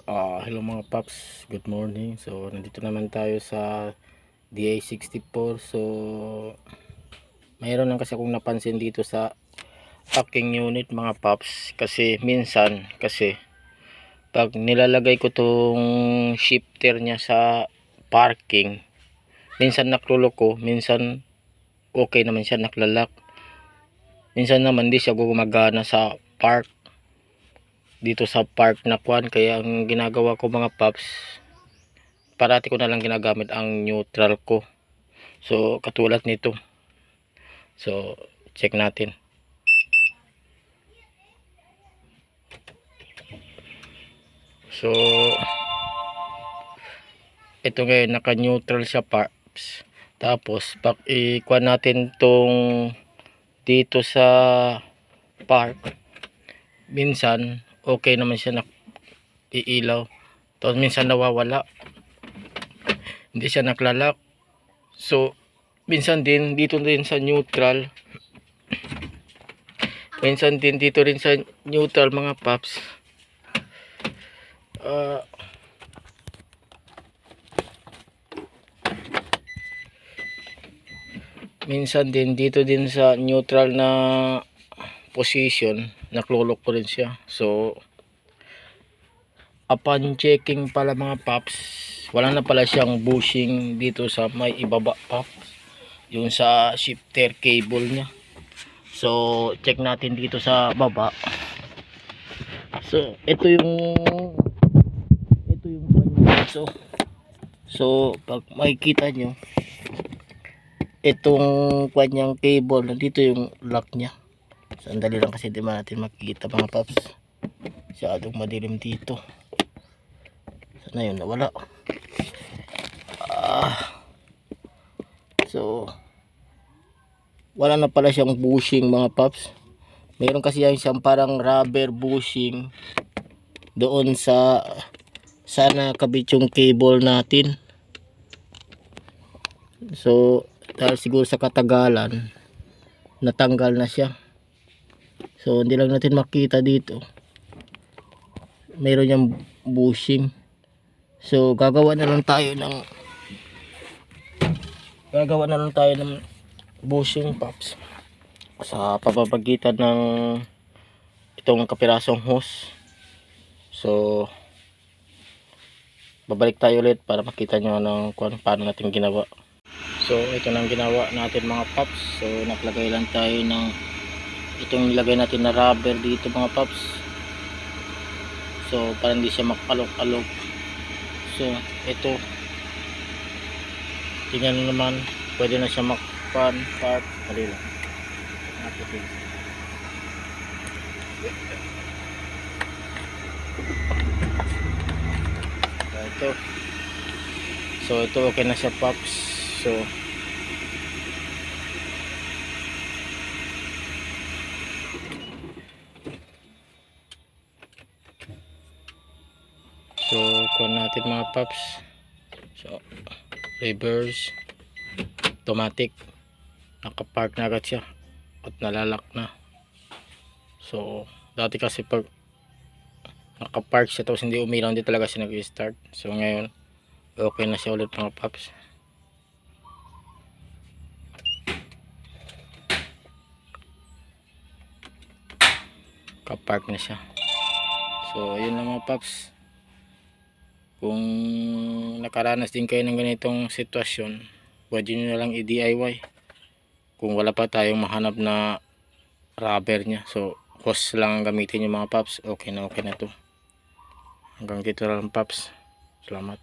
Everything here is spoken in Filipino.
Hello mga paps, good morning. So nandito naman tayo sa DA64. So mayroon lang kasi akong napansin dito sa packing unit mga paps, kasi minsan pag nilalagay ko tong shifter niya sa parking, minsan nakluloko, minsan okay naman siya, naklalak, minsan naman di siya gumagana sa park, dito sa park na kwan. Kaya ang ginagawa ko mga paps, parati ko na lang ginagamit ang neutral ko. So katulad nito, so check natin. So ito ngayon, naka neutral siya paps. Tapos pag ikuha natin tong dito sa park, minsan okay naman siya, iilaw. Tapos minsan nawawala, hindi siya naklalak. So minsan din dito din sa neutral, minsan din dito rin sa neutral mga paps, minsan din dito din sa neutral na position, naklulok ko rin siya. So upon checking pala mga paps, wala na pala siyang bushing dito sa may ibaba paps, yung sa shifter cable niya. So check natin dito sa baba. So ito yung dito. So pag makikita nyo, itong kanyang cable, nandito yung lock nya. Sandali lang kasi di ba natin makikita mga paps, masyadong madilim dito. Sana yun, nawala. So wala na pala siyang bushing mga paps. Meron kasi yan siyang parang rubber bushing doon sa nakabit yung cable natin. So dahil siguro sa katagalan, natanggal na siya. So hindi lang natin makita dito, mayroon yung bushing. So gagawa na lang tayo ng bushing paps sa papagitan ng itong kapirasong hose. So babalik tayo ulit para makita nyo ng kung paano natin ginawa. So ito nang ginawa natin mga paps. So naglagay lang tayo ng itong nilagay natin na rubber dito mga paps, so para hindi siya makalok-alok. So ito, tingnan nyo naman, pwede na siya makpan part. Dali lang so ito okay na siya paps. So kuha natin mga paps. So reverse, automatic, nakapark na agad siya at nalalak na. So dati kasi pag nakapark siya tapos hindi umilaw, hindi talaga siya nag-start. So ngayon okay na siya ulit mga paps. Kapark na siya. So yun lang mga paps. Kung nakaranas din kayo ng ganitong sitwasyon, pwede nyo na lang i-DIY kung wala pa tayong mahanap na rubber nya. So hose lang gamitin nyo mga paps, okay na to. Hanggang dito lang paps, salamat.